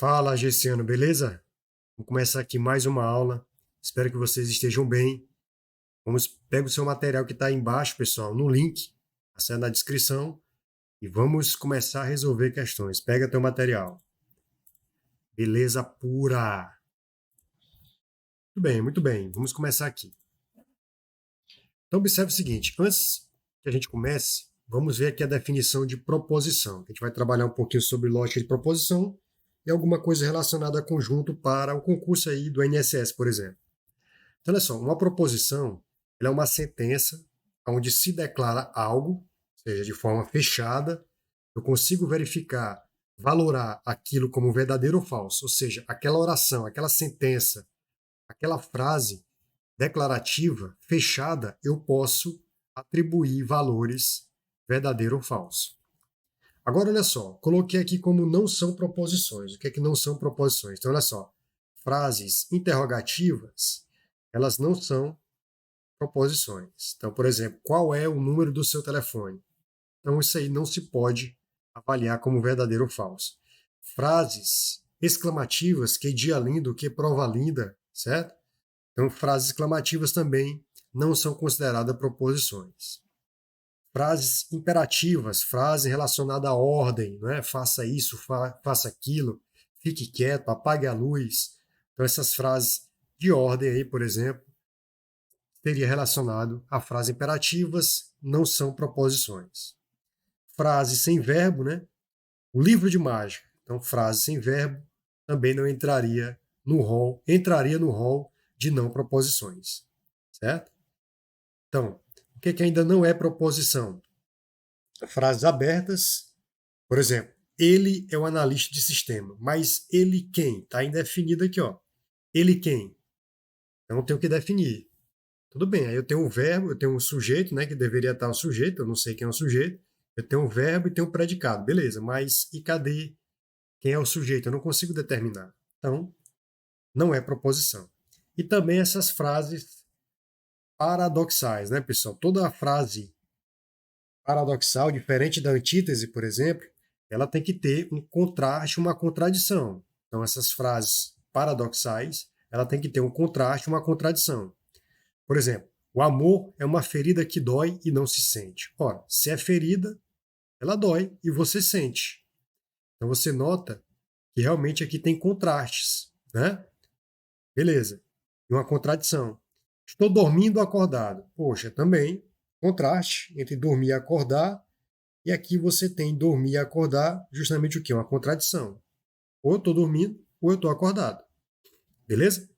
Fala, Gessiano, beleza? Vamos começar aqui mais uma aula. Espero que vocês estejam bem. Pega o seu material que está aí embaixo, pessoal, no link, tá na descrição, e vamos começar a resolver questões. Pega teu material. Beleza pura. Muito bem, muito bem. Vamos começar aqui. Então, observe o seguinte. Antes que a gente comece, vamos ver aqui a definição de proposição. A gente vai trabalhar um pouquinho sobre lógica de proposição e alguma coisa relacionada a conjunto para o concurso aí do INSS, por exemplo. Então, olha só, uma proposição ela é uma sentença onde se declara algo, seja de forma fechada, eu consigo verificar, valorar aquilo como verdadeiro ou falso, ou seja, aquela oração, aquela sentença, aquela frase declarativa, fechada, eu posso atribuir valores verdadeiro ou falso. Agora, olha só, coloquei aqui como não são proposições. O que é que não são proposições? Então, olha só, frases interrogativas, elas não são proposições. Então, por exemplo, qual é o número do seu telefone? Então, isso aí não se pode avaliar como verdadeiro ou falso. Frases exclamativas, que dia lindo, que prova linda, certo? Então, frases exclamativas também não são consideradas proposições. Frases imperativas, frase relacionada à ordem, não é? Faça isso, faça aquilo, fique quieto, apague a luz. Então, essas frases de ordem aí, por exemplo, teria relacionado a frases imperativas, não são proposições. Frases sem verbo, né? O livro de mágica. Então, frase sem verbo também não entraria no rol de não proposições, certo? Então, o que ainda não é proposição? Frases abertas, por exemplo, ele é o analista de sistema, mas ele quem? Está indefinido aqui, ó. Ele quem? Então, eu tenho que definir. Tudo bem, aí eu tenho um verbo, eu tenho um sujeito, né, que deveria estar o sujeito, eu não sei quem é o sujeito, eu tenho um verbo e tenho um predicado, beleza, mas e cadê quem é o sujeito? Eu não consigo determinar. Então, não é proposição. E também essas frases paradoxais, né, pessoal? Toda frase paradoxal, diferente da antítese, por exemplo, ela tem que ter um contraste, uma contradição. Então, essas frases paradoxais, ela tem que ter um contraste, uma contradição. Por exemplo, o amor é uma ferida que dói e não se sente. Ora, se é ferida, ela dói e você sente. Então você nota que realmente aqui tem contrastes, né? Beleza. E uma contradição. Estou dormindo ou acordado. Poxa, também contraste entre dormir e acordar. E aqui você tem dormir e acordar justamente o quê? Uma contradição. Ou eu estou dormindo ou eu estou acordado. Beleza?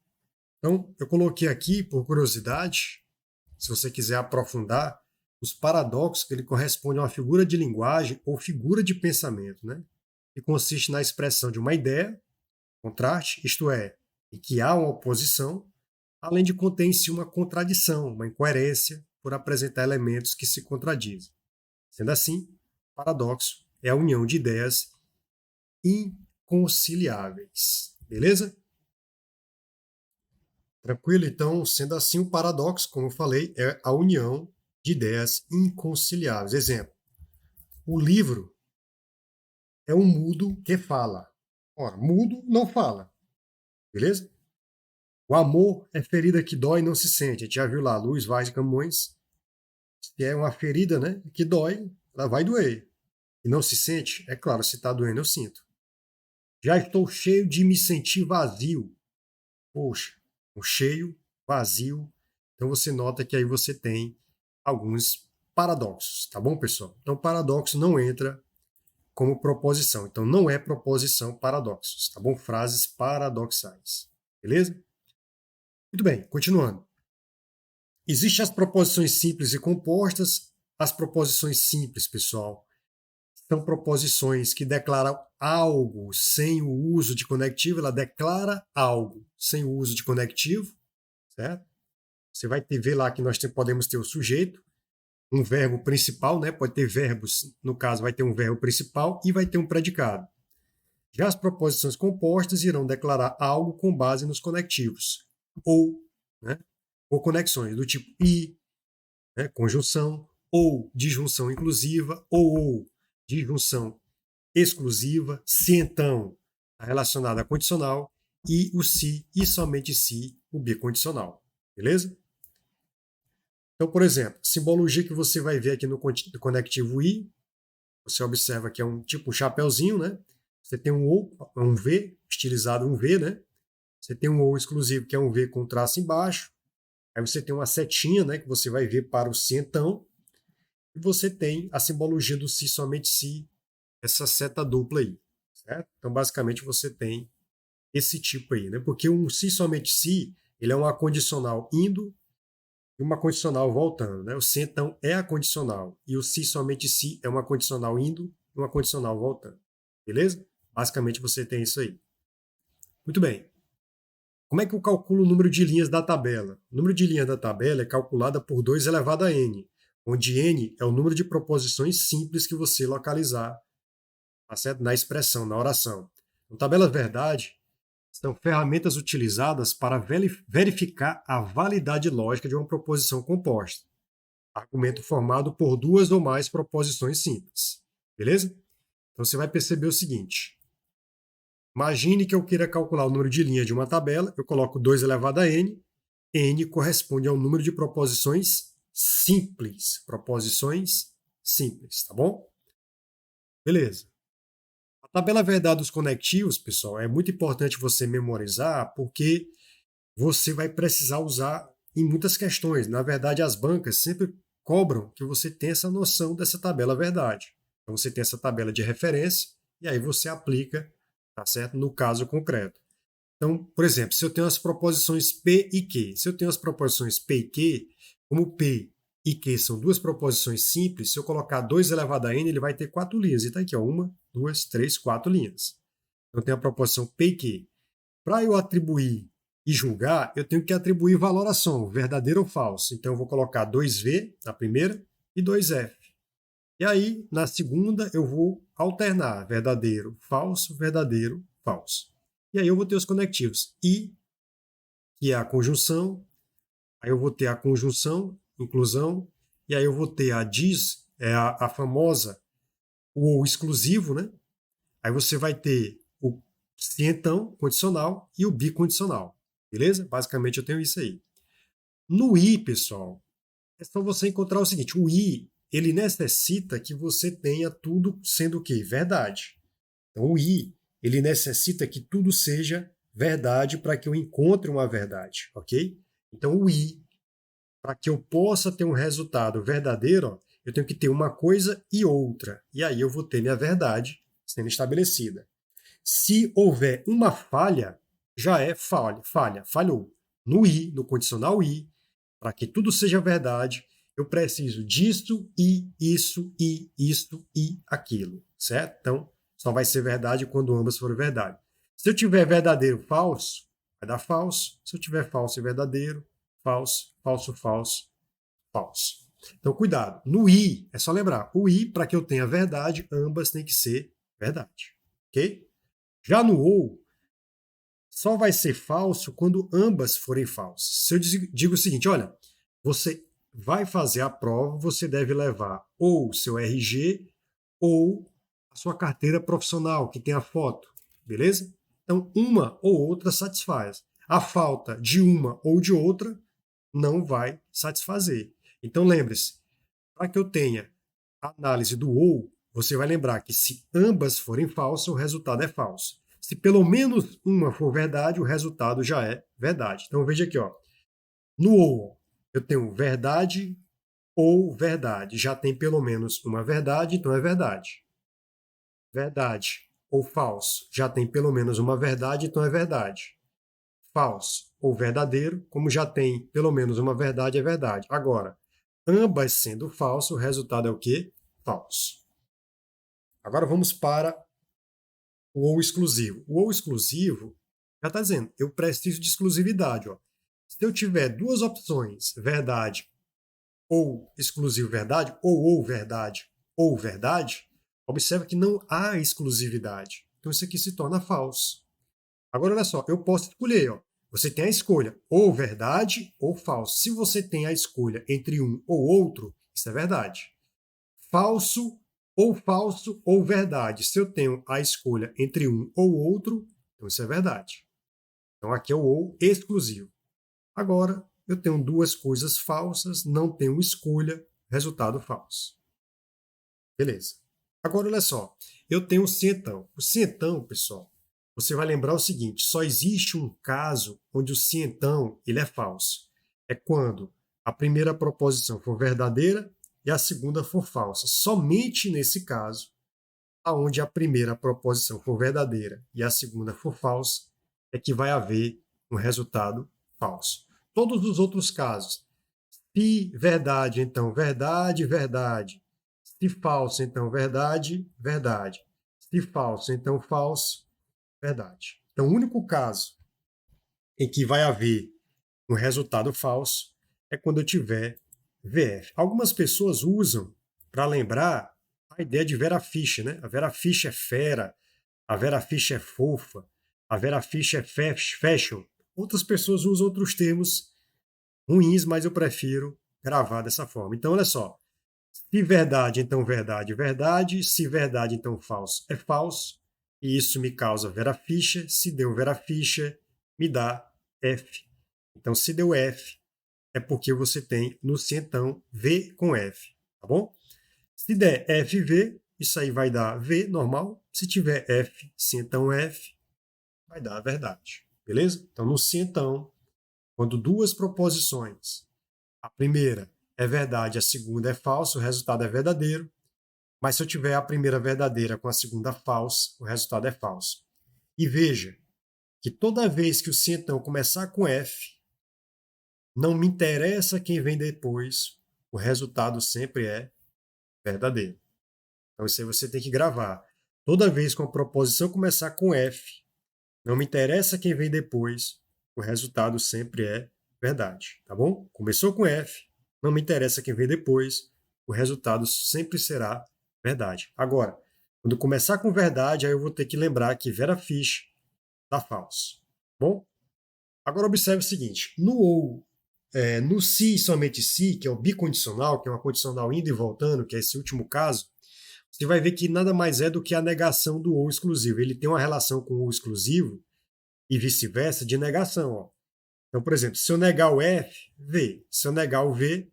Então, eu coloquei aqui, por curiosidade, se você quiser aprofundar, os paradoxos, que ele corresponde a uma figura de linguagem ou figura de pensamento, né? Que consiste na expressão de uma ideia, contraste, isto é, em que há uma oposição, além de conter em si uma contradição, uma incoerência, por apresentar elementos que se contradizem. Sendo assim, paradoxo é a união de ideias inconciliáveis. Beleza? Tranquilo? Então, sendo assim, o paradoxo, como eu falei, é a união de ideias inconciliáveis. Exemplo, o livro é um mudo que fala. Ora, mudo não fala. Beleza? O amor é ferida que dói e não se sente. A gente já viu lá, Luiz Vaz de Camões, se é uma ferida, né, que dói, ela vai doer. E não se sente, é claro, se está doendo, eu sinto. Já estou cheio de me sentir vazio. Poxa, um cheio, vazio. Então você nota que aí você tem alguns paradoxos, tá bom, pessoal? Então paradoxo não entra como proposição. Então não é proposição paradoxos, tá bom? Frases paradoxais. Beleza? Muito bem, continuando. Existem as proposições simples e compostas. As proposições simples, pessoal, são proposições que declaram algo sem o uso de conectivo. Ela declara algo sem o uso de conectivo, certo? Você vai ver lá que nós podemos ter o sujeito, um verbo principal, né? Pode ter verbos, no caso vai ter um verbo principal e vai ter um predicado. Já as proposições compostas irão declarar algo com base nos conectivos, ou, né? Ou conexões do tipo e, né? Conjunção, ou disjunção inclusiva, ou disjunção exclusiva, se então. está relacionado à condicional, e o se e somente se, o bicondicional. Beleza? Então, por exemplo, simbologia que você vai ver aqui no conectivo I, você observa que é um tipo um chapeuzinho, né? Você tem um O, um V, estilizado um V, né? Você tem um O exclusivo, que é um V com traço embaixo. Aí você tem uma setinha, né, que você vai ver para o se então. E você tem a simbologia do se somente se, essa seta dupla aí, certo? Então, basicamente, você tem esse tipo aí, né? Porque um se somente se, ele é uma condicional indo e uma condicional voltando, né? O se então é a condicional e o se somente se é uma condicional indo e uma condicional voltando. Beleza? Basicamente você tem isso aí. Muito bem. Como é que eu calculo o número de linhas da tabela? O número de linhas da tabela é calculada por 2 elevado a n, onde n é o número de proposições simples que você localizar, tá certo? Na expressão, na oração. Então, tabela verdade são ferramentas utilizadas para verificar a validade lógica de uma proposição composta. Argumento formado por duas ou mais proposições simples. Beleza? Então você vai perceber o seguinte. Imagine que eu queira calcular o número de linhas de uma tabela, eu coloco 2 elevado a n, n corresponde ao número de proposições simples. Proposições simples, tá bom? Beleza. A tabela verdade dos conectivos, pessoal, é muito importante você memorizar, porque você vai precisar usar em muitas questões. Na verdade, as bancas sempre cobram que você tenha essa noção dessa tabela verdade. Então, você tem essa tabela de referência e aí você aplica, tá certo? No caso concreto. Então, por exemplo, se eu tenho as proposições P e Q, se eu tenho as proposições P e Q, como P e Q são duas proposições simples, se eu colocar 2 elevado a n, ele vai ter 4 linhas. E está aqui, ó, 1, 2, 3, 4 linhas. Então, eu tenho a proposição P e Q. Para eu atribuir e julgar, eu tenho que atribuir valoração, verdadeiro ou falso. Então, eu vou colocar 2V na primeira e 2F. E aí, na segunda, eu vou alternar verdadeiro, falso. E aí eu vou ter os conectivos. I, que é a conjunção, aí eu vou ter a conjunção, inclusão, e aí eu vou ter a dis, a famosa, o ou exclusivo, né? Aí você vai ter o se então, condicional, e o bicondicional. Beleza? Basicamente eu tenho isso aí. No I, pessoal, é só você encontrar o seguinte: o I, ele necessita que você tenha tudo sendo o quê? Verdade. Então, o I, ele necessita que tudo seja verdade para que eu encontre uma verdade, ok? Então, o I, para que eu possa ter um resultado verdadeiro, ó, eu tenho que ter uma coisa e outra. E aí eu vou ter minha verdade sendo estabelecida. Se houver uma falha, já é falhou. No I, no condicional I, para que tudo seja verdade, eu preciso disso e isso e isto e aquilo, certo? Então, só vai ser verdade quando ambas forem verdade. Se eu tiver verdadeiro falso, vai dar falso. Se eu tiver falso e verdadeiro, falso, falso, falso, falso. Então, cuidado. No I, é só lembrar, o I, para que eu tenha verdade, ambas têm que ser verdade. Ok? Já no ou, só vai ser falso quando ambas forem falsas. Se eu digo o seguinte, olha, você vai fazer a prova, você deve levar ou seu RG ou a sua carteira profissional, que tem a foto, beleza? Então, uma ou outra satisfaz. A falta de uma ou de outra não vai satisfazer. Então, lembre-se, para que eu tenha a análise do ou, você vai lembrar que se ambas forem falsas, o resultado é falso. Se pelo menos uma for verdade, o resultado já é verdade. Então veja aqui, ó. No ou, eu tenho verdade ou verdade. Já tem pelo menos uma verdade, então é verdade. Verdade ou falso, já tem pelo menos uma verdade, então é verdade. Falso ou verdadeiro, como já tem pelo menos uma verdade, é verdade. Agora, ambas sendo falso, o resultado é o quê? Falso. Agora vamos para o ou exclusivo. O ou exclusivo já está dizendo, eu preciso de exclusividade. Ó. Se eu tiver duas opções, verdade ou exclusivo verdade, ou verdade, observa que não há exclusividade. Então isso aqui se torna falso. Agora olha só, eu posso escolher. Ó. Você tem a escolha ou verdade ou falso. Se você tem a escolha entre um ou outro, isso é verdade. Falso ou verdade. Se eu tenho a escolha entre um ou outro, Então, isso é verdade. Então, aqui é o ou exclusivo. Agora, eu tenho duas coisas falsas, não tenho escolha, resultado falso. Beleza. Agora, olha só. Eu tenho o se então. O se então, pessoal, você vai lembrar o seguinte, só existe um caso onde o se então ele é falso. É quando a primeira proposição for verdadeira e a segunda for falsa. Somente nesse caso, aonde a primeira proposição for verdadeira e a segunda for falsa, é que vai haver um resultado falso. Todos os outros casos, se verdade, então verdade, verdade. Se falso, então verdade, verdade. Se falso, então falso, verdade. Então, o único caso em que vai haver um resultado falso é quando eu tiver VF. Algumas pessoas usam para lembrar a ideia de Vera Fischer, né? A Vera Fischer é fera, a Vera Fischer é fofa, a Vera Fischer é fashion. Outras pessoas usam outros termos ruins, mas eu prefiro gravar dessa forma. Então, olha só. Se verdade, então verdade, verdade. Se verdade, então falso, é falso. E isso me causa Vera Fischer. Se deu Vera Fischer, me dá F. Então, se deu F, é porque você tem no se então V com F, tá bom? Se der FV, isso aí vai dar V normal. Se tiver F, se então F, vai dar a verdade. Beleza? Então, no se então, quando duas proposições, a primeira é verdade, a segunda é falsa, o resultado é verdadeiro. Mas se eu tiver a primeira verdadeira com a segunda falsa, o resultado é falso. E veja que toda vez que o se então começar com F, não me interessa quem vem depois, o resultado sempre é verdadeiro. Então isso aí você tem que gravar. Toda vez que uma proposição começar com F, não me interessa quem vem depois, o resultado sempre é verdade, tá bom? Começou com F, não me interessa quem vem depois, o resultado sempre será verdade. Agora, quando começar com verdade, aí eu vou ter que lembrar que Vera Fischer está falso. Bom, agora observe o seguinte: no ou, no se e somente se, que é o bicondicional, que é uma condicional indo e voltando, que é esse último caso, você vai ver que nada mais é do que a negação do ou exclusivo. Ele tem uma relação com o ou exclusivo e vice-versa de negação. Ó. Então, por exemplo, se eu negar o F, V. Se eu negar o V,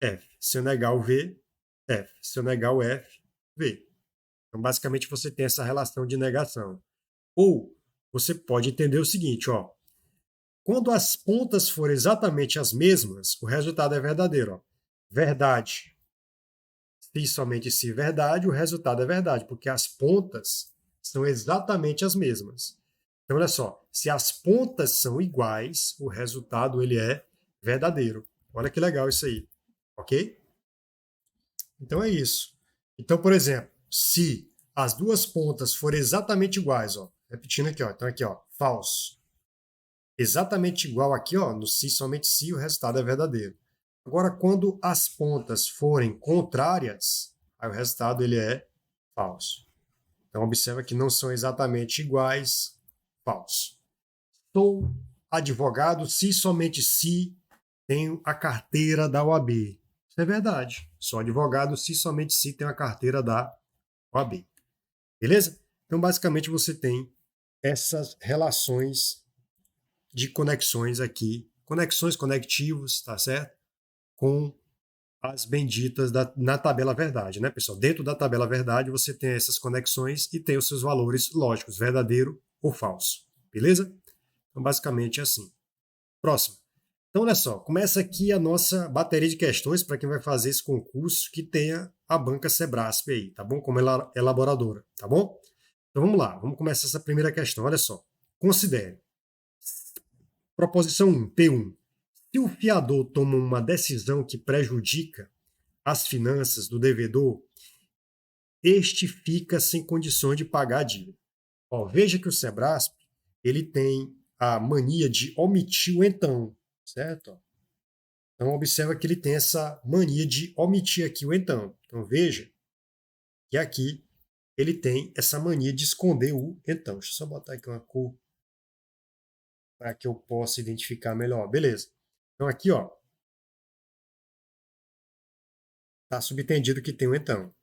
F. Se eu negar o V, F. Se eu negar o F, V. Então, basicamente, você tem essa relação de negação. Ou você pode entender o seguinte, ó. Quando as pontas forem exatamente as mesmas, o resultado é verdadeiro. Ó. Verdade. Se somente se verdade, o resultado é verdade, porque as pontas são exatamente as mesmas. Então, olha só, se as pontas são iguais, o resultado ele é verdadeiro. Olha que legal isso aí, ok? Então é isso. Então, por exemplo, se as duas pontas forem exatamente iguais, ó, repetindo aqui, ó, então aqui, ó, falso. Exatamente igual aqui, ó, no se somente se, o resultado é verdadeiro. Agora, quando as pontas forem contrárias, aí o resultado ele é falso. Então, observa que não são exatamente iguais, falso. Sou advogado se somente se tenho a carteira da OAB. Isso é verdade. Sou advogado se somente se tenho a carteira da OAB. Beleza? Então, basicamente, você tem essas relações de conexões aqui, conexões conectivos, tá certo? Com as benditas na tabela verdade, né, pessoal? Dentro da tabela verdade, você tem essas conexões e tem os seus valores lógicos, verdadeiro ou falso. Beleza? Então, basicamente é assim. Próximo. Então, olha só, começa aqui a nossa bateria de questões para quem vai fazer esse concurso que tenha a banca Sebrasp aí, tá bom? Como elaboradora, tá bom? Então, vamos lá, vamos começar essa primeira questão. Olha só. Considere. Proposição 1, P1. Se o fiador toma uma decisão que prejudica as finanças do devedor, este fica sem condições de pagar a dívida. Ó, veja que o Sebrasp ele tem a mania de omitir o então, certo? Então, observa que ele tem essa mania de omitir aqui o então. Então, veja que aqui ele tem essa mania de esconder o então. Deixa eu só botar aqui uma cor para que eu possa identificar melhor. Beleza. Então, aqui, ó, está subentendido que tem o então.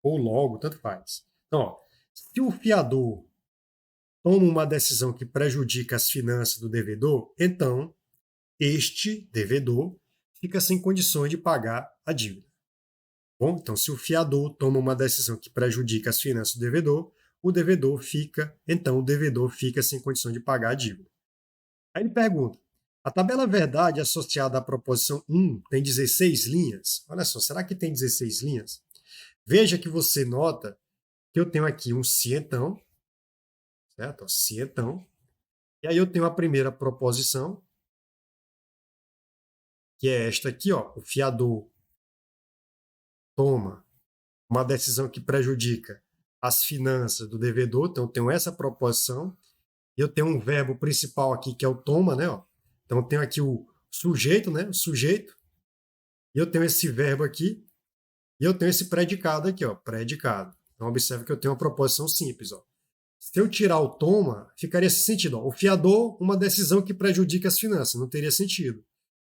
Ou logo, tanto faz. Então, ó, se o fiador toma uma decisão que prejudica as finanças do devedor, então este devedor fica sem condições de pagar a dívida. Bom, então, se o fiador toma uma decisão que prejudica as finanças do devedor, o devedor fica sem condição de pagar a dívida. Aí ele pergunta, a tabela verdade associada à proposição 1 tem 16 linhas? Olha só, será que tem 16 linhas? Veja que você nota que eu tenho aqui um se então, certo? Se então. E aí eu tenho a primeira proposição, que é esta aqui, ó, o fiador toma uma decisão que prejudica as finanças do devedor, então eu tenho essa proposição, e eu tenho um verbo principal aqui que é o toma, né? Ó. Então eu tenho aqui o sujeito, né? O sujeito, e eu tenho esse verbo aqui, e eu tenho esse predicado aqui, ó, predicado. Então observe que eu tenho uma proposição simples, ó. Se eu tirar o toma, ficaria esse sentido, ó. O fiador, uma decisão que prejudica as finanças, não teria sentido.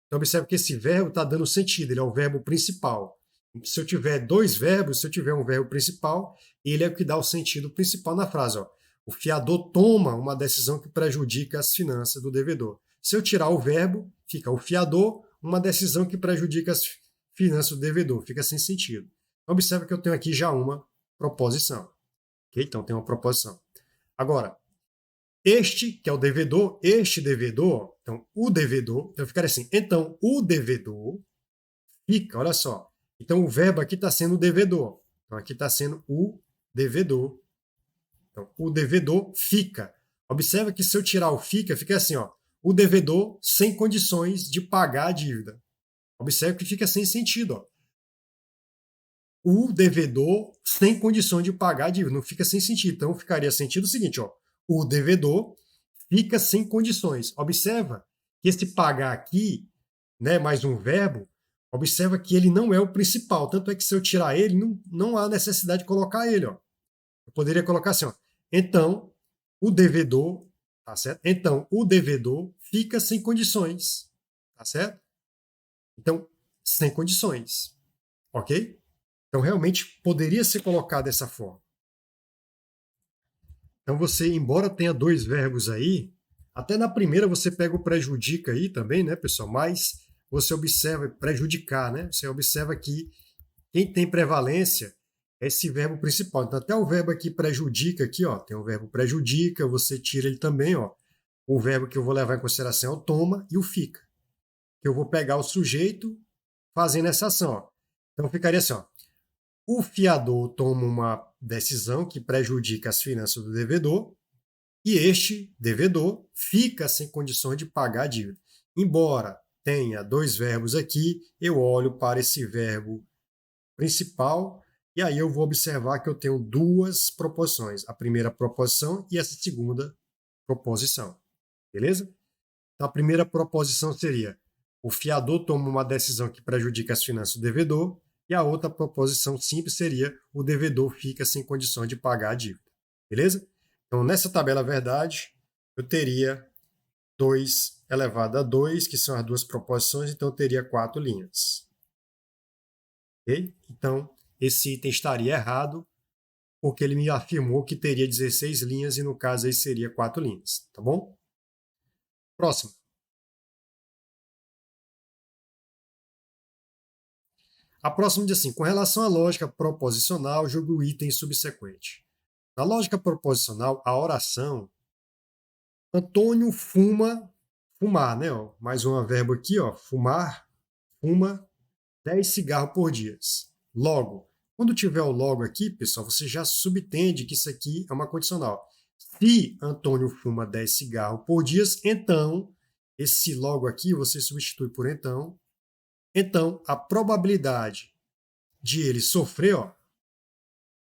Então observe que esse verbo está dando sentido, ele é o verbo principal. Se eu tiver dois verbos, se eu tiver um verbo principal, ele é o que dá o sentido principal na frase. Ó. O fiador toma uma decisão que prejudica as finanças do devedor. Se eu tirar o verbo, fica o fiador, uma decisão que prejudica as finanças do devedor. Fica sem sentido. Então, observe que eu tenho aqui já uma proposição. Okay? Então, tem uma proposição. Agora, este, que é o devedor, este devedor, então o devedor, então ficaria assim, então o devedor fica, olha só, então o verbo aqui está sendo o devedor, então aqui está sendo o devedor, então o devedor fica. Observa que se eu tirar o fica, fica assim, ó, o devedor sem condições de pagar a dívida. Observe que fica sem sentido, ó. O devedor sem condições de pagar a dívida, não fica sem sentido, então ficaria sentido o seguinte, ó, o devedor fica sem condições. Observa que esse pagar aqui, né, mais um verbo, observa que ele não é o principal. Tanto é que se eu tirar ele, não há necessidade de colocar ele. Ó. Eu poderia colocar assim, ó, então o devedor, tá certo? Então o devedor fica sem condições, tá certo? Então, sem condições, ok? Então realmente poderia ser colocado dessa forma. Então você, embora tenha dois verbos aí, até na primeira você pega o prejudica aí também, né, pessoal? Mas você observa prejudicar, né? Você observa que quem tem prevalência é esse verbo principal. Então até o verbo aqui prejudica aqui, ó, tem o verbo prejudica, você tira ele também, ó. O verbo que eu vou levar em consideração é o toma e o fica. Que eu vou pegar o sujeito fazendo essa ação, ó. Então ficaria assim, ó. O fiador toma uma decisão que prejudica as finanças do devedor e este devedor fica sem condições de pagar a dívida. Embora tenha dois verbos aqui, eu olho para esse verbo principal e aí eu vou observar que eu tenho duas proposições, a primeira proposição e essa segunda proposição. Beleza? Então a primeira proposição seria: o fiador toma uma decisão que prejudica as finanças do devedor. E a outra proposição simples seria: o devedor fica sem condições de pagar a dívida. Beleza? Então, nessa tabela verdade, eu teria 2 elevado a 2, que são as duas proposições, então eu teria 4 linhas. Ok? Então, esse item estaria errado, porque ele me afirmou que teria 16 linhas, e no caso aí seria 4 linhas. Tá bom? Próximo. A próxima diz assim: com relação à lógica proposicional, julgue o item subsequente. Na lógica proposicional, a oração Antônio fumar, né? Ó, mais um verbo aqui, ó, fuma 10 cigarros por dia. Logo, quando tiver o logo aqui, pessoal, você já subentende que isso aqui é uma condicional. Se Antônio fuma 10 cigarros por dia, então, esse logo aqui você substitui por então. Então, a probabilidade de ele sofrer, ó,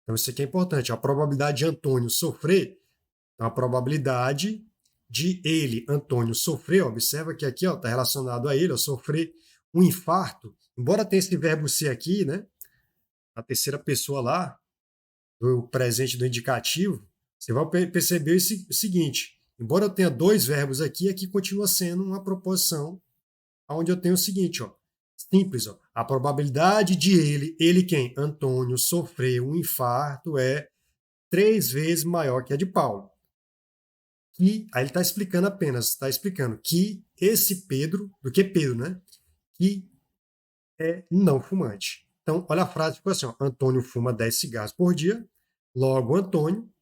então isso aqui é importante, a probabilidade de Antônio sofrer, então a probabilidade de ele, Antônio, sofrer, observa que aqui está relacionado a ele, sofrer um infarto, embora tenha esse verbo ser aqui, né, a terceira pessoa lá, do presente do indicativo, você vai perceber o seguinte: embora eu tenha dois verbos aqui, aqui continua sendo uma proposição, onde eu tenho o seguinte, ó, simples, ó, a probabilidade de ele quem? Antônio, sofrer um infarto é 3 vezes maior que a de Paulo. que, aí ele está explicando apenas, está explicando que esse Pedro, do que Pedro, né? Que é não fumante. Então, olha a frase, ficou assim, ó, Antônio fuma 10 cigarros por dia, logo Antônio,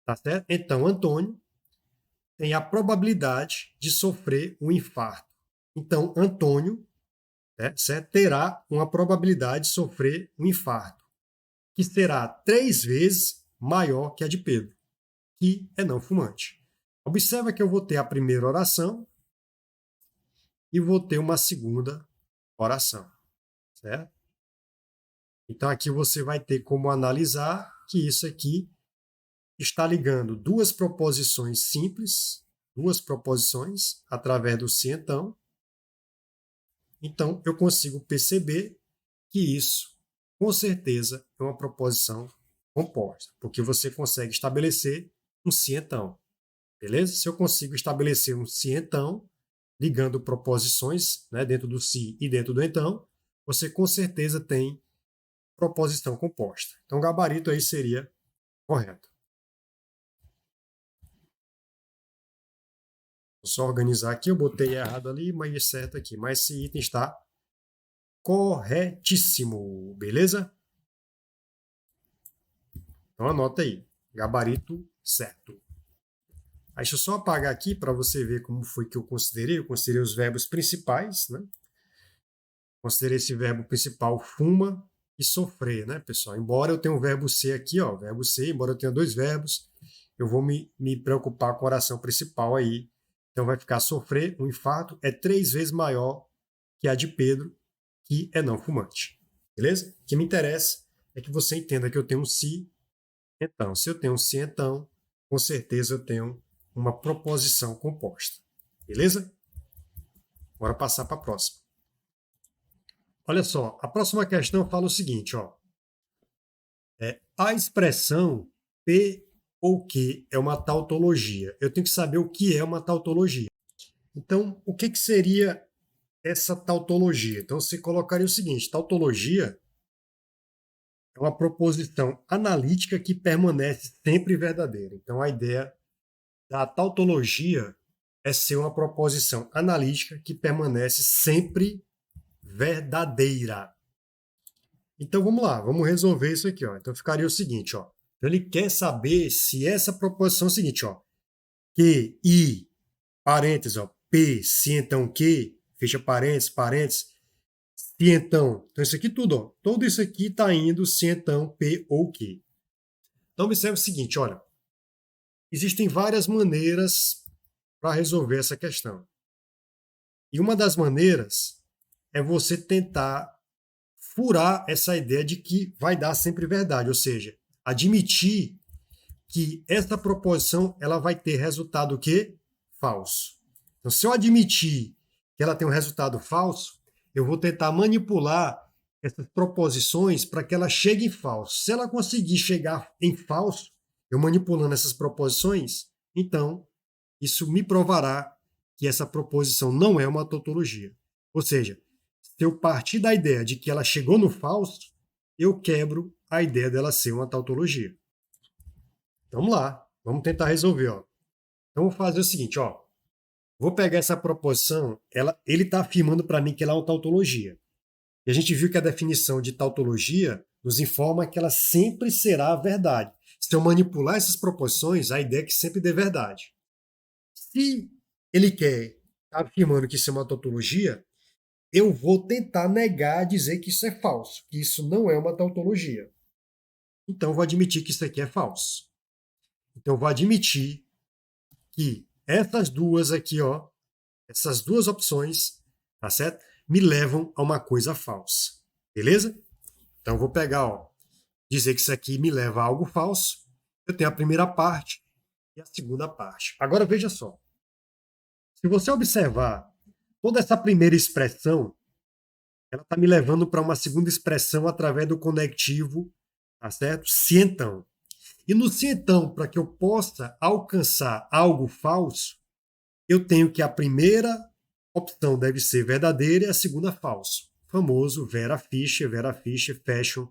tá certo? Então, Antônio tem a probabilidade de sofrer um infarto. Então, Antônio, né, certo? Terá uma probabilidade de sofrer um infarto, que será 3 vezes maior que a de Pedro, que é não fumante. Observa que eu vou ter a primeira oração e vou ter uma segunda oração, certo? Então aqui você vai ter como analisar que isso aqui está ligando duas proposições simples, duas proposições através do se então. Então eu consigo perceber que isso, com certeza, é uma proposição composta, porque você consegue estabelecer um se então. Beleza? Se eu consigo estabelecer um se então, ligando proposições, né, dentro do se e dentro do então, você com certeza tem proposição composta. Então, o gabarito aí seria correto. Vou só organizar aqui, eu botei errado ali, mas é certo aqui. Mas esse item está corretíssimo, beleza? Então, anota aí, gabarito certo. Aí, deixa eu só apagar aqui para você ver como foi que eu considerei. Eu considerei os verbos principais, né? Considerei esse verbo principal fuma e sofrer, né, pessoal? Embora eu tenha um verbo ser aqui, ó, verbo ser, embora eu tenha dois verbos, eu vou me preocupar com a oração principal aí. Então vai ficar sofrer, um infarto é 3 vezes maior que a de Pedro, que é não fumante. Beleza? O que me interessa é que você entenda que eu tenho um se, então. Se eu tenho um se, então, com certeza eu tenho uma proposição composta. Beleza? Bora passar para a próxima. Olha só, a próxima questão fala o seguinte, ó. A expressão P ou Q é uma tautologia. Eu tenho que saber o que é uma tautologia. Então, o que seria essa tautologia? Então, você colocaria o seguinte: tautologia é uma proposição analítica que permanece sempre verdadeira. Então, a ideia da tautologia é ser uma proposição analítica que permanece sempre verdadeira. Então vamos lá, vamos resolver isso aqui, ó. Então ficaria o seguinte, ó. Então, ele quer saber se essa proposição é o seguinte, ó. Que, I, parênteses, ó. P, se então que, fecha parênteses, parênteses, se então. Então isso aqui tudo, ó. Tudo isso aqui está indo se então, P ou que. Então observe o seguinte, olha. Existem várias maneiras para resolver essa questão. E uma das maneiras é você tentar furar essa ideia de que vai dar sempre verdade, ou seja, admitir que essa proposição ela vai ter resultado o quê? Falso. Então, se eu admitir que ela tem um resultado falso, eu vou tentar manipular essas proposições para que ela chegue em falso. Se ela conseguir chegar em falso, eu manipulando essas proposições, então isso me provará que essa proposição não é uma tautologia. Ou seja, se eu partir da ideia de que ela chegou no falso, eu quebro a ideia dela ser uma tautologia. Vamos lá, vamos tentar resolver. Ó. Então, vou fazer o seguinte, ó. Vou pegar essa proposição, ele está afirmando para mim que ela é uma tautologia. E a gente viu que a definição de tautologia nos informa que ela sempre será a verdade. Se eu manipular essas proposições, a ideia é que sempre dê verdade. Se ele quer tá afirmando que isso é uma tautologia, eu vou tentar negar, dizer que isso é falso, que isso não é uma tautologia. Então, eu vou admitir que isso aqui é falso. Então, eu vou admitir que essas duas aqui, ó, essas duas opções, tá certo? Me levam a uma coisa falsa. Beleza? Então, eu vou pegar, ó, dizer que isso aqui me leva a algo falso. Eu tenho a primeira parte e a segunda parte. Agora, veja só. Se você observar toda essa primeira expressão, ela está me levando para uma segunda expressão através do conectivo, tá certo? Se então. E no se então, para que eu possa alcançar algo falso, eu tenho que a primeira opção deve ser verdadeira e a segunda falso. O famoso Vera Fischer, fashion,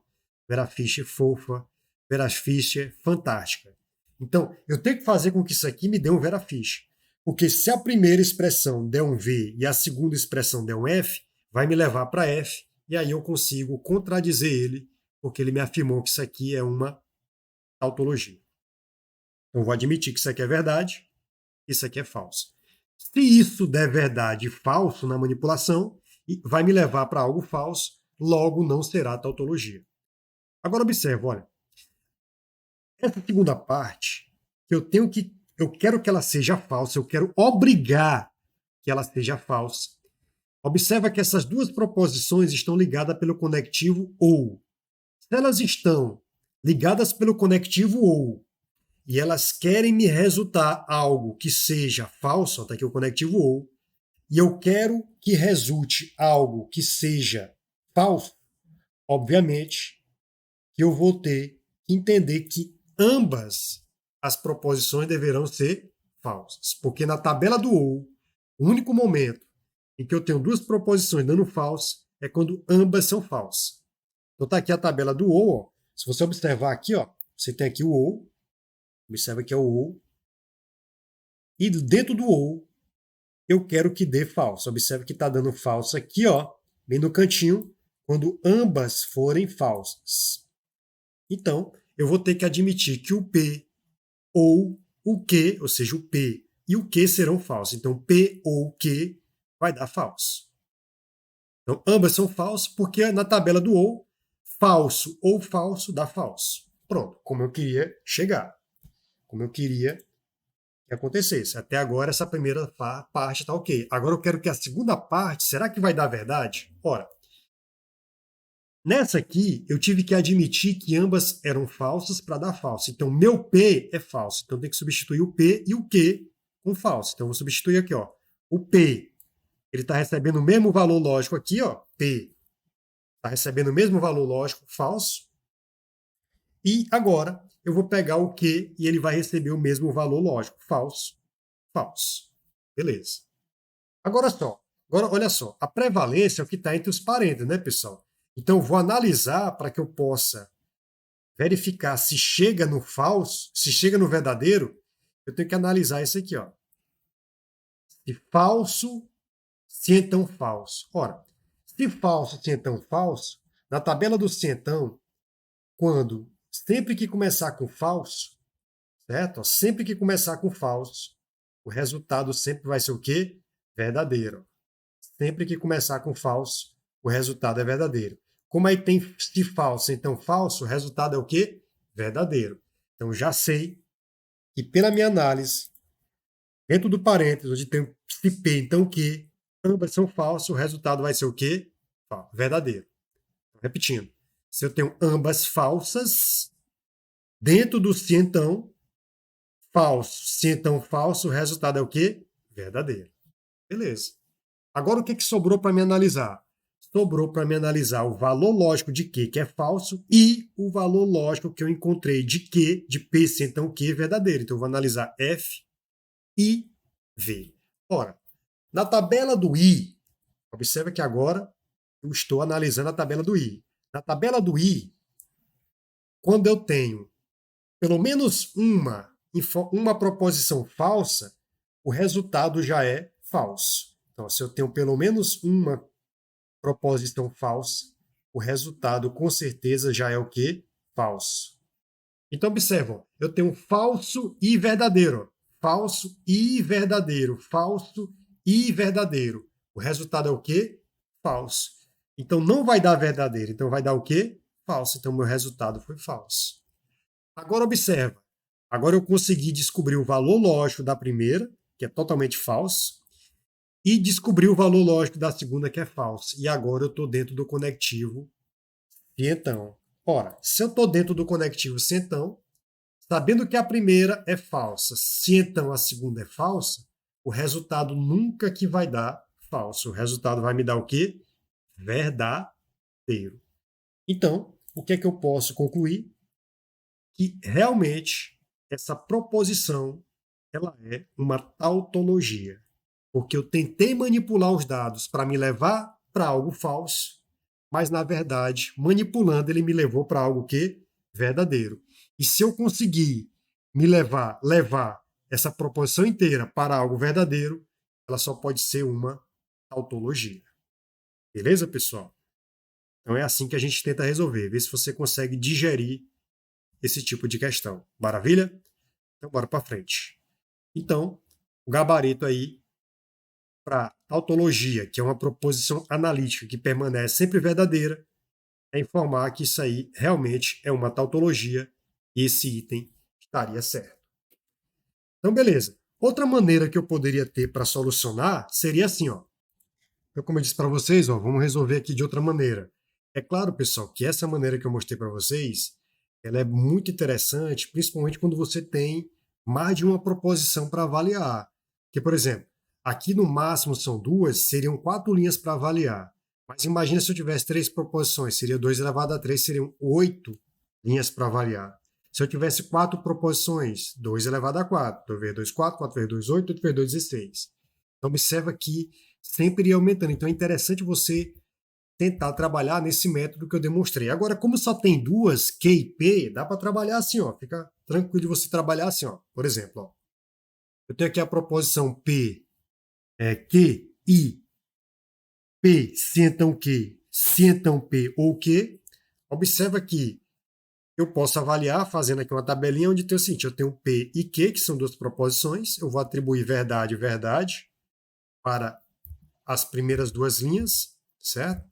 Vera Fischer, fofa, Vera Fischer, fantástica. Então, eu tenho que fazer com que isso aqui me dê um Verafish. Porque se a primeira expressão der um V e a segunda expressão der um F, vai me levar para F, e aí eu consigo contradizer ele, porque ele me afirmou que isso aqui é uma tautologia. Então, vou admitir que isso aqui é verdade, isso aqui é falso. Se isso der verdade e falso na manipulação, vai me levar para algo falso, logo não será tautologia. Agora observe, olha, essa segunda parte, eu quero que ela seja falsa, eu quero obrigar que ela seja falsa. Observa que essas duas proposições estão ligadas pelo conectivo ou. Se elas estão ligadas pelo conectivo ou, e elas querem me resultar algo que seja falso, está aqui o conectivo ou, e eu quero que resulte algo que seja falso, obviamente que eu vou ter que entender que ambas as proposições deverão ser falsas. Porque na tabela do ou, o único momento em que eu tenho duas proposições dando falso é quando ambas são falsas. Então está aqui a tabela do ou. Ó. Se você observar aqui, ó, você tem aqui o ou. Observa que é o ou. E dentro do ou, eu quero que dê falso. Observe que está dando falso aqui, ó, bem no cantinho, quando ambas forem falsas. Então, eu vou ter que admitir que o P ou o Q, ou seja, o P e o Q serão falsos. Então, P ou Q vai dar falso. Então, ambas são falsas porque na tabela do ou falso dá falso. Pronto, como eu queria chegar. Como eu queria que acontecesse. Até agora, essa primeira parte está ok. Agora eu quero que a segunda parte, será que vai dar verdade? Ora, nessa aqui, eu tive que admitir que ambas eram falsas para dar falso. Então, meu P é falso. Então, tem que substituir o P e o Q com falso. Então, eu vou substituir aqui, ó. O P, ele está recebendo o mesmo valor lógico aqui, ó. P está recebendo o mesmo valor lógico, falso. E agora, eu vou pegar o Q e ele vai receber o mesmo valor lógico, falso, falso. Beleza. Agora olha só. A prevalência é o que está entre os parênteses, né, pessoal? Então, eu vou analisar para que eu possa verificar se chega no falso, se chega no verdadeiro, eu tenho que analisar isso aqui, ó. Se falso, se então falso. Ora, se falso, se então falso, na tabela do se então, quando sempre que começar com falso, certo? Sempre que começar com falso, o resultado sempre vai ser o quê? Verdadeiro. Sempre que começar com falso, o resultado é verdadeiro. Como aí tem se falso, então falso, o resultado é o quê? Verdadeiro. Então já sei que pela minha análise, dentro do parênteses, onde tem se P, então que, ambas são falsas, o resultado vai ser o quê? Verdadeiro. Repetindo, se eu tenho ambas falsas, dentro do se então, falso, se então falso, o resultado é o quê? Verdadeiro. Beleza. Agora o que sobrou para me analisar? Sobrou para me analisar o valor lógico de Q, que é falso, e o valor lógico que eu encontrei de Q, de P, se então Q, verdadeiro. Então eu vou analisar F e V. Ora, na tabela do I, observa que agora eu estou analisando a tabela do I. Na tabela do I, quando eu tenho pelo menos uma proposição falsa, o resultado já é falso. Então, se eu tenho pelo menos uma proposição falsa, o resultado com certeza já é o quê? Falso. Então, observam, eu tenho falso e verdadeiro. Falso e verdadeiro. Falso e verdadeiro. O resultado é o quê? Falso. Então, não vai dar verdadeiro. Então, vai dar o quê? Falso. Então, meu resultado foi falso. Agora, observa. Agora eu consegui descobrir o valor lógico da primeira, que é totalmente falso, e descobri o valor lógico da segunda, que é falso. E agora eu estou dentro do conectivo se então. Ora, se eu estou dentro do conectivo se então, sabendo que a primeira é falsa, se então a segunda é falsa, o resultado nunca que vai dar falso. O resultado vai me dar o quê? Verdadeiro. Então, o que é que eu posso concluir? Que realmente essa proposição ela é uma tautologia. Porque eu tentei manipular os dados para me levar para algo falso, mas na verdade, manipulando, ele me levou para algo que verdadeiro. E se eu conseguir levar essa proposição inteira para algo verdadeiro, ela só pode ser uma tautologia. Beleza, pessoal? Então é assim que a gente tenta resolver. Ver se você consegue digerir esse tipo de questão. Maravilha? Então bora para frente. Então, o gabarito aí para tautologia, que é uma proposição analítica que permanece sempre verdadeira, é informar que isso aí realmente é uma tautologia e esse item estaria certo. Então, beleza. Outra maneira que eu poderia ter para solucionar seria assim, ó. Então, como eu disse para vocês, ó, vamos resolver aqui de outra maneira. É claro, pessoal, que essa maneira que eu mostrei para vocês, ela é muito interessante, principalmente quando você tem mais de uma proposição para avaliar. Porque, por exemplo, aqui no máximo são duas, seriam 4 linhas para avaliar. Mas imagina se eu tivesse 3 proposições, seria 2 elevado a 3, seriam 8 linhas para avaliar. Se eu tivesse 4 proposições, 2 elevado a 4, 2 vezes 2, 4, 4 vezes 2, 8, 8 vezes 2, 16. Então, observa que sempre iria aumentando. Então, é interessante você tentar trabalhar nesse método que eu demonstrei. Agora, como só tem duas, Q e P, dá para trabalhar assim, ó. Fica tranquilo de você trabalhar assim, ó. Por exemplo, ó, eu tenho aqui a proposição P, Q, I, P, se então Q, se então P ou Q. Observa que eu posso avaliar fazendo aqui uma tabelinha onde tem o seguinte, eu tenho P e Q, que são duas proposições, eu vou atribuir verdade e verdade para as primeiras duas linhas, certo?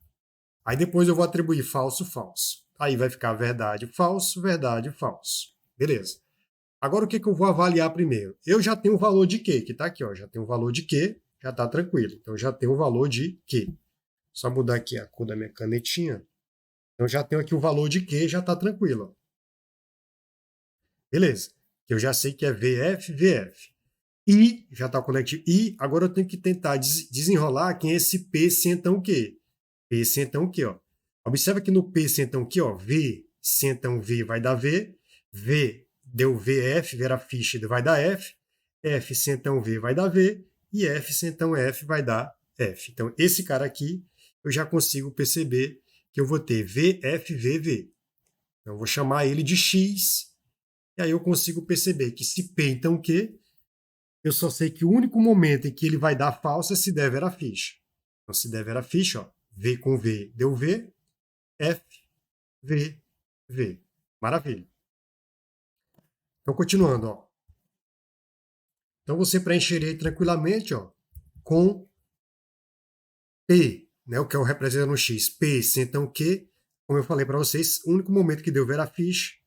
Aí depois eu vou atribuir falso, falso. Aí vai ficar verdade, falso, verdade, falso. Beleza. Agora o que eu vou avaliar primeiro? Eu já tenho o valor de Q, que está aqui, ó. Já tenho o valor de Q, já está tranquilo. Então eu já tenho o valor de Q. Só mudar aqui a cor da minha canetinha. Então já tenho aqui o valor de Q, já está tranquilo. Ó. Beleza. Eu já sei que é VF, VF. I, já está o conectivo I. Agora eu tenho que tentar desenrolar quem é esse P, se então Q. P, se então Q, ó. Observa que no P, se então Q, ó, V, se então V vai dar V. V deu VF, Vera Fischer vai dar F. F, se então V vai dar V. E F, se então F vai dar F. Então, esse cara aqui, eu já consigo perceber que eu vou ter VFVV. Então, eu vou chamar ele de X. E aí eu consigo perceber que se P, então Q, eu só sei que o único momento em que ele vai dar falso é se der Vera Fischer. Então, se der Vera Fischer, ó, V com V deu V, F, V, V. Maravilha. Então, continuando, ó. Então, você preencheria aí tranquilamente, ó, com P, né, o que eu represento no X. P, se então Q, como eu falei para vocês, o único momento que deu Vera Fischer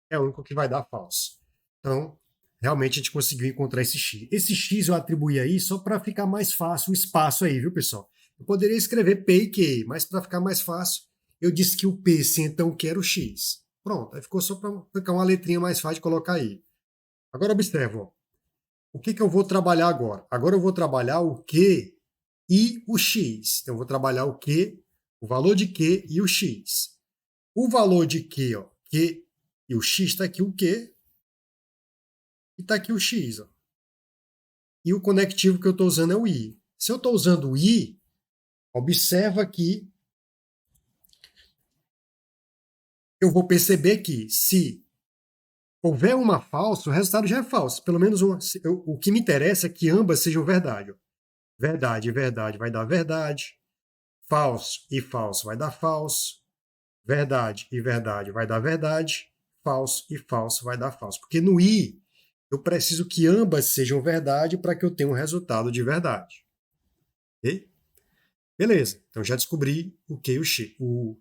é o único que vai dar falso. Então, realmente a gente conseguiu encontrar esse X. Esse X eu atribuí aí só para ficar mais fácil o espaço aí, viu, pessoal? Eu poderia escrever P e Q, mas para ficar mais fácil, eu disse que o P, se então Q era o X. Pronto, aí ficou só para ficar uma letrinha mais fácil de colocar aí. Agora observa, ó. O que eu vou trabalhar agora? Agora eu vou trabalhar o Q e o X. Então eu vou trabalhar o Q, o valor de Q e o X. O valor de Q, ó, Q e o X está aqui o Q e está aqui o X. Ó. E o conectivo que eu estou usando é o I. Se eu estou usando o I, observa que eu vou perceber que se houver uma falsa, o resultado já é falso. Pelo menos uma. O que me interessa é que ambas sejam verdade. Ó. Verdade e verdade vai dar verdade. Falso e falso vai dar falso. Verdade e verdade vai dar verdade. Falso e falso vai dar falso. Porque no I, eu preciso que ambas sejam verdade para que eu tenha um resultado de verdade. Ok? Beleza. Então já descobri o Q e o X. O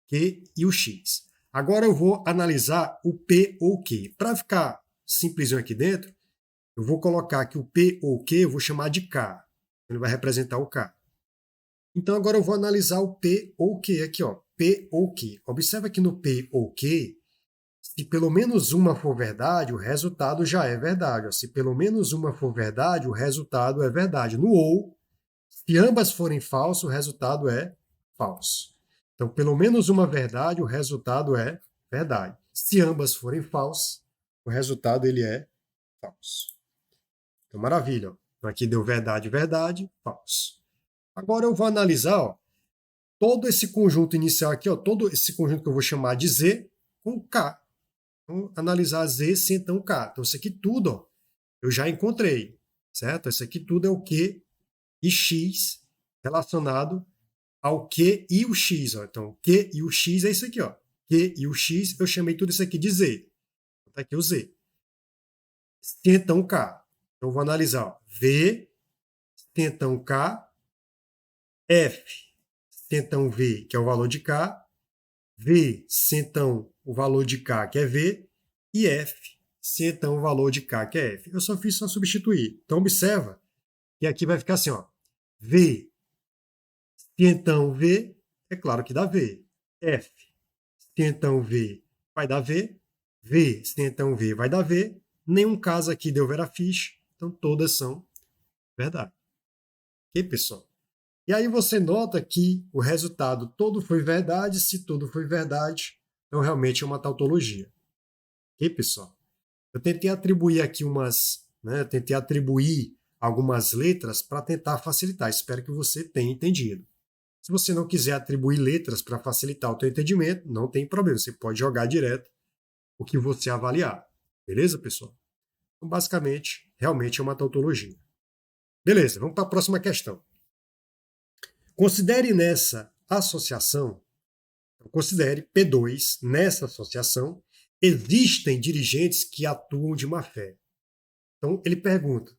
Q e o X. Agora eu vou analisar o P ou Q. Para ficar simplesinho aqui dentro, eu vou colocar que o P ou Q eu vou chamar de K. Ele vai representar o K. Então agora eu vou analisar o P ou Q aqui, ó. P ou Q. Observa que no P ou Q, se pelo menos uma for verdade, o resultado já é verdade. Ó. Se pelo menos uma for verdade, o resultado é verdade. No ou, se ambas forem falsas, o resultado é falso. Então, pelo menos uma verdade, o resultado é verdade. Se ambas forem falsas, o resultado ele é falso. Então, maravilha. Ó. Então, aqui deu verdade, verdade, falso. Agora eu vou analisar ó, todo esse conjunto inicial aqui, ó, todo esse conjunto que eu vou chamar de Z com K. Então, analisar Z sem então K. Então, isso aqui tudo, ó, eu já encontrei, certo? Isso aqui tudo é o Q e X relacionado ao Q e o X. Ó. Então, o Q e o X é isso aqui. Ó. Q e o X, eu chamei tudo isso aqui de Z. Está aqui o Z. Se então K. Então, vou analisar. Ó. V, se então K, F, se então V, que é o valor de K, V, se então o valor de K, que é V, e F, se então o valor de K, que é F. Eu só fiz só substituir. Então, observa que aqui vai ficar assim, ó. V, se então V, é claro que dá V. F, se então V, vai dar V. V, se então V, vai dar V. Nenhum caso aqui deu Verafish, então todas são verdade. Ok, pessoal? E aí você nota que o resultado todo foi verdade. Se tudo foi verdade, então realmente é uma tautologia. Ok, pessoal? Eu tentei atribuir aqui tentei atribuir algumas letras para tentar facilitar. Espero que você tenha entendido. Se você não quiser atribuir letras para facilitar o teu entendimento, não tem problema. Você pode jogar direto o que você avaliar. Beleza, pessoal? Então, basicamente, realmente é uma tautologia. Beleza, vamos para a próxima questão. Considere nessa associação, considere P2, nessa associação, existem dirigentes que atuam de má fé. Então, ele pergunta,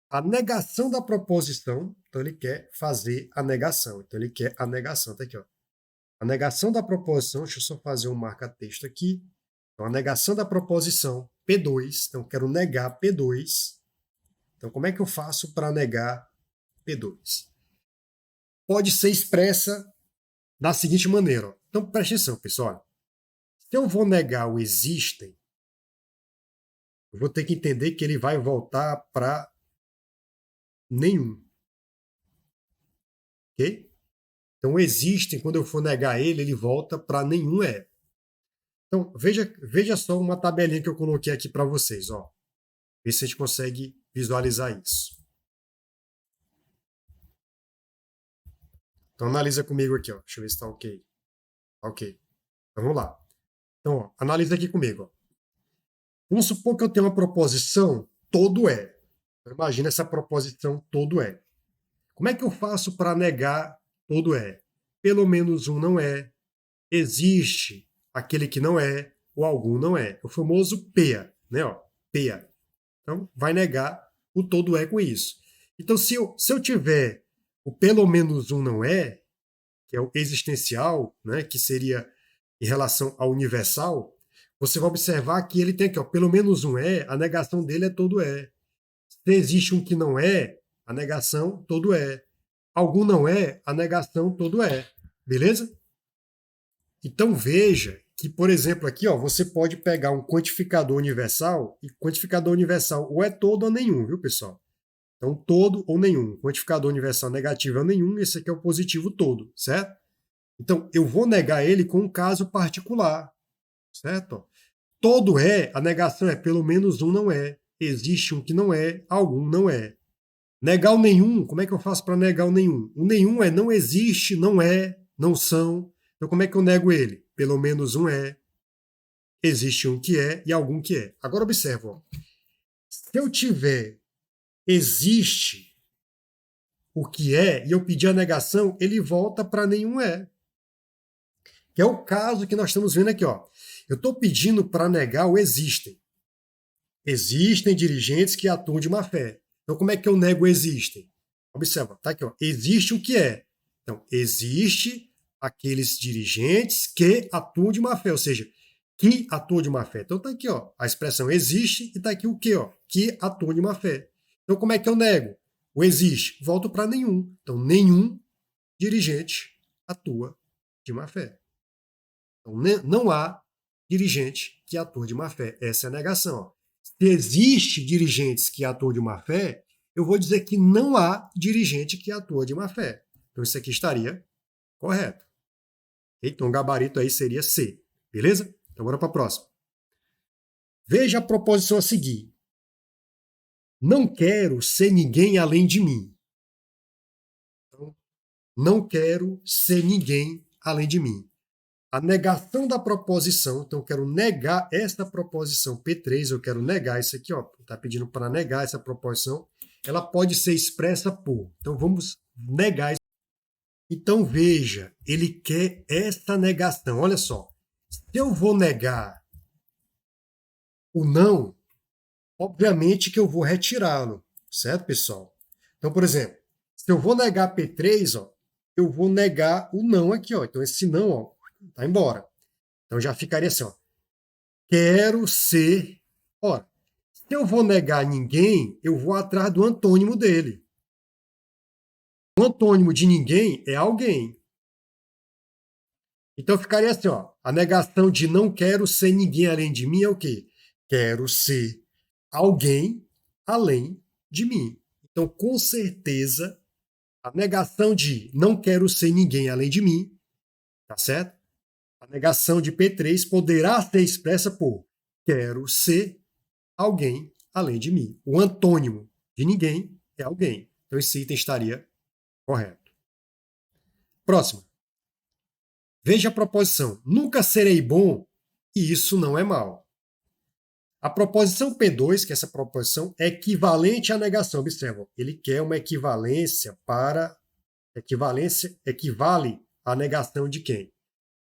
a negação da proposição, então ele quer fazer a negação. Então, ele quer a negação. Tá aqui, ó. A negação da proposição, deixa eu só fazer um marca-texto aqui. Então, a negação da proposição P2, então quero negar P2. Então, como é que eu faço para negar P2? Pode ser expressa da seguinte maneira. Ó. Então, preste atenção, pessoal. Se eu vou negar o existem, eu vou ter que entender que ele vai voltar para nenhum. Ok? Então, existem, quando eu for negar ele, ele volta para nenhum é. Então, veja só uma tabelinha que eu coloquei aqui para vocês. Ó. Ver se a gente consegue visualizar isso. Então, analisa comigo aqui. Ó. Deixa eu ver se está ok. Ok. Então, vamos lá. Então, ó, analisa aqui comigo. Ó. Vamos supor que eu tenho uma proposição todo é. Então, imagina essa proposição todo é. Como é que eu faço para negar todo é? Pelo menos um não é. Existe aquele que não é, ou algum não é. O famoso PEA, né? Ó, PEA. Então, vai negar o todo é com isso. Então, se eu tiver o pelo menos um não é, que é o existencial, né, que seria em relação ao universal, você vai observar que ele tem aqui, ó, pelo menos um é, a negação dele é todo é. Se existe um que não é, a negação todo é. Algum não é, a negação todo é. Beleza? Então veja que, por exemplo, aqui ó, você pode pegar um quantificador universal, e quantificador universal ou é todo ou nenhum, viu, pessoal? Então, todo ou nenhum. Quantificador universal negativo é nenhum, esse aqui é o positivo todo, certo? Então, eu vou negar ele com um caso particular, certo? Todo é, a negação é pelo menos um não é. Existe um que não é, algum não é. Negar o nenhum, como é que eu faço para negar o nenhum? O nenhum é não existe, não é, não são. Então, como é que eu nego ele? Pelo menos um é, existe um que é e algum que é. Agora, observa, ó. Se eu tiver existe o que é e eu pedir a negação, ele volta para nenhum é. Que é o caso que nós estamos vendo aqui. Ó. Eu estou pedindo para negar o existem. Existem dirigentes que atuam de má fé. Então, como é que eu nego o existem? Observa, tá aqui, ó. Existe o que é. Então, existe aqueles dirigentes que atuam de má fé, ou seja, que atuam de má fé. Então, tá aqui, ó. A expressão existe e tá aqui o que, ó? Que atuam de má fé. Então, como é que eu nego? O existe, volto para nenhum. Então, nenhum dirigente atua de má fé. Então, não há dirigente que atua de má fé. Essa é a negação. Ó. Se existe dirigentes que atuam de má fé, eu vou dizer que não há dirigente que atua de má fé. Então, isso aqui estaria correto. Então, o gabarito aí seria C. Beleza? Então, bora para a próxima. Veja a proposição a seguir. Não quero ser ninguém além de mim. Então, não quero ser ninguém além de mim. a negação da proposição, então eu quero negar esta proposição P3, eu quero negar isso aqui, ó, está pedindo para negar essa proposição, ela pode ser expressa por. Então vamos negar isso. Então veja, ele quer esta negação, olha só. Se eu vou negar o não, obviamente que eu vou retirá-lo, certo, pessoal? Então, por exemplo, se eu vou negar P3, ó, eu vou negar o não aqui, ó. Então esse não, ó, tá embora. Então já ficaria assim, ó. Quero ser. Ora, se eu vou negar ninguém, eu vou atrás do antônimo dele. O antônimo de ninguém é alguém. Então ficaria assim, ó. A negação de não quero ser ninguém além de mim é o quê? Quero ser alguém além de mim. Então, com certeza, a negação de não quero ser ninguém além de mim, tá certo? A negação de P3 poderá ser expressa por quero ser alguém além de mim. O antônimo de ninguém é alguém. Então esse item estaria correto. Próximo. Veja a proposição. Nunca serei bom e isso não é mal. A proposição P2, que essa proposição é equivalente à negação. Observa, ele quer uma equivalência para... Equivalência equivale à negação de quem?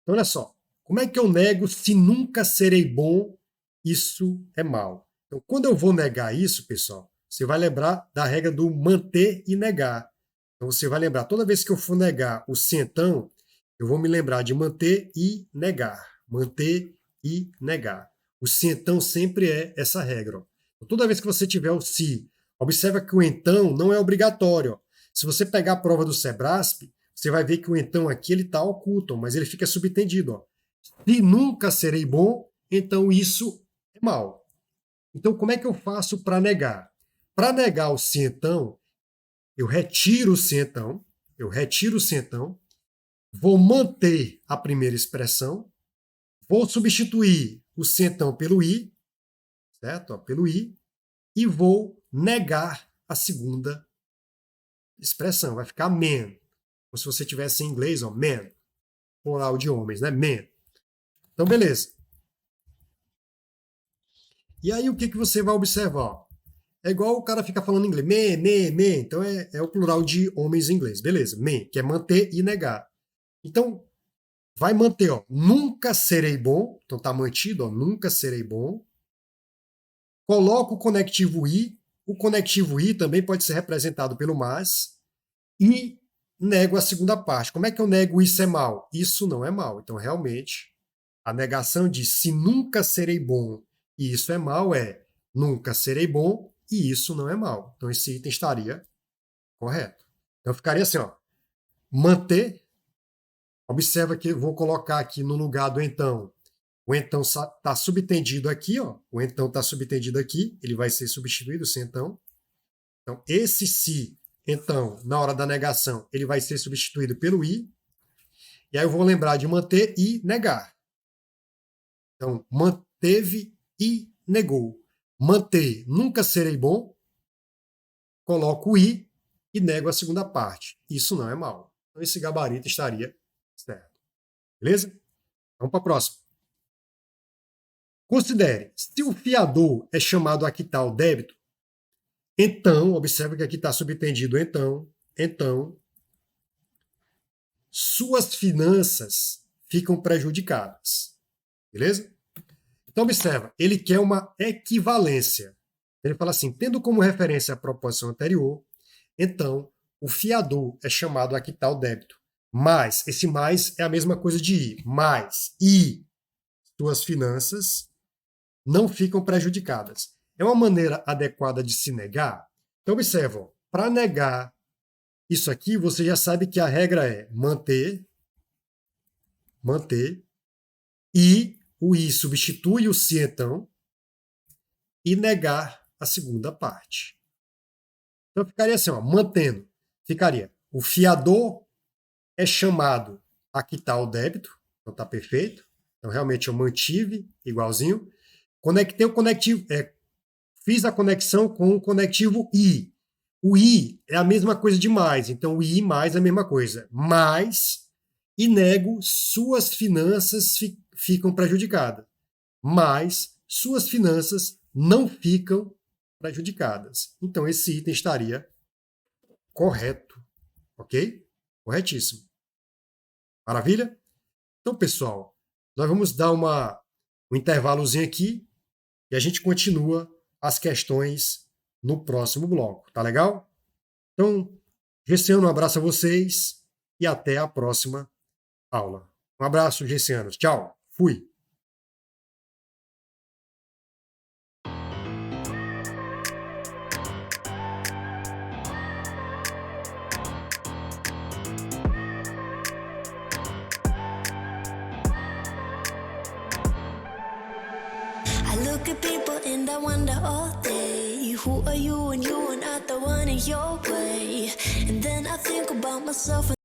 Então, olha só. Como é que eu nego se nunca serei bom, isso é mal? Então, quando eu vou negar isso, pessoal, você vai lembrar da regra do manter e negar. Então, você vai lembrar, toda vez que eu for negar o se então, eu vou me lembrar de manter e negar. Manter e negar. O se então sempre é essa regra. Ó. Então, toda vez que você tiver o se, observa que o então não é obrigatório. Ó. Se você pegar a prova do Sebrasp, você vai ver que o então aqui ele está oculto, mas ele fica subtendido. Ó. Se nunca serei bom, então isso é mal. Então, como é que eu faço para negar? Para negar o se então, eu retiro o se então, vou manter a primeira expressão, vou substituir o se então pelo i, certo? Ó, pelo i, e vou negar a segunda expressão. Vai ficar man. Como se você tivesse em inglês, ó, man. Plural de homens, né? Man. Então, beleza. E aí, o que você vai observar? É igual o cara fica falando em inglês. Me. Então, é o plural de homens em inglês. Beleza. Me, que é manter e negar. Então, vai manter, ó. Nunca serei bom. Então, tá mantido, ó. Nunca serei bom. Coloco o conectivo i. O conectivo i também pode ser representado pelo mas. E nego a segunda parte. Como é que eu nego isso é mal? Isso não é mal. Então, realmente, a negação de se nunca serei bom e isso é mal é nunca serei bom e isso não é mal. Então, esse item estaria correto. Então, ficaria assim, ó. Manter. Observa que eu vou colocar aqui no lugar do então. O então está subtendido aqui, ó. O então está subtendido aqui. Ele vai ser substituído sem então. Então, esse se, então, na hora da negação, ele vai ser substituído pelo i. E aí eu vou lembrar de manter e negar. Então, manteve e negou. Manter, nunca serei bom. Coloco o i e nego a segunda parte. Isso não é mal. Então, esse gabarito estaria certo. Beleza? Vamos para a próxima. Considere, se o fiador é chamado a quitar o débito, então, observe que aqui está subtendido então, suas finanças ficam prejudicadas. Beleza? Então, observa, ele quer uma equivalência. Ele fala assim, tendo como referência a proposição anterior, então, o fiador é chamado a quitar o débito. Mas, esse mais é a mesma coisa de i. Mais, e suas finanças não ficam prejudicadas. É uma maneira adequada de se negar? Então, observa, para negar isso aqui, você já sabe que a regra é manter, e o i substitui o se então, e negar a segunda parte. Então, ficaria assim, ó, mantendo. Ficaria, o fiador é chamado a quitar o débito, então está perfeito. Então, realmente, eu mantive igualzinho. Conectei o conectivo, fiz a conexão com o conectivo i. O i é a mesma coisa de mais, então o i mais é a mesma coisa. Mais, e nego, suas finanças ficam prejudicadas. Mas suas finanças não ficam prejudicadas. Então esse item estaria correto, ok? Corretíssimo. Maravilha? Então, pessoal, nós vamos dar um intervalozinho aqui e a gente continua as questões no próximo bloco, tá legal? Então, Gessiano, um abraço a vocês e até a próxima aula. Um abraço, Gessianos. Tchau. Fui. I look at people and I wonder all day, who are you and you are not the one in your way. And then I think about myself.